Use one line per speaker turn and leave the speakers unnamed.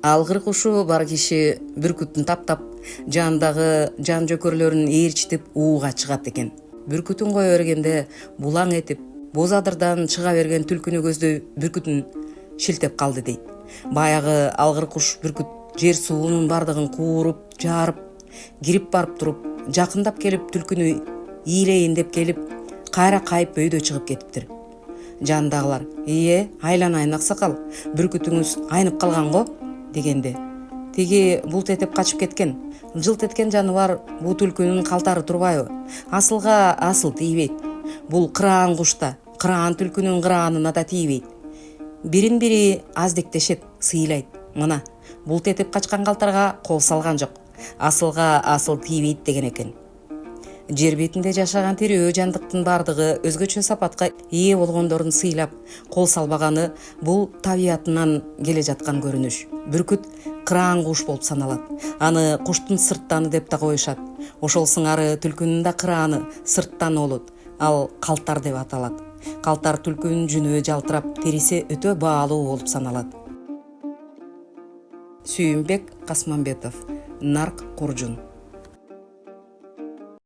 Алгыр кушу бар киши бүркүттүн таптап, жандагы жан жөкөрлөрүн ээрчитип ууга чыгат экен. Бүркүтүн кое бергенде булаң этип, боз адырдан чыга берген түлкүнү көздөй бүркүтүн шилтеп калды дейт. Баягы алгыр куш бүркүт жер суунун бардыгын кууруп, жарып, кирип барып туруп, жакындап келип түлкүнү ийлейин деп келип, кайра кайып өйдө чыгып кетиптир. Жандагылар: айланайын аксакал, бүркүтүңүз айнып калган го дегенде, тиги булт этип качып кеткен. Жылт эткен жаныбар бул түлкүнүн калтары турбайбы? Асылга асыл тийбейт. Бул кыраан кушта, кыраан түлкүнүн кыраанына да тийбейт. Бирин бири аздиктешет, сыйлайт. Мына, булт этип качкан калтарга кол салган жок. Асылга асыл тийбейт деген экен. Жер бетинде жашаган тирүү жандыктын бардыгы өзгөчө сапатка ээ болгондорун сыйлап, кол салбаганы бул табиятынан келе жаткан көрүнүш. Бүркүт кыраан куш болуп саналат. Аны куштун сырттаны деп да коюшат. Ошол сыңары түлкүнүн да кырааны сырттаны болот. Ал калтар деп аталат. Калтар түлкүнүн жүнү жалтырап, териси өтө баалуу болуп саналат. Сүйүнбек Касманбетов, Нарк Куржун.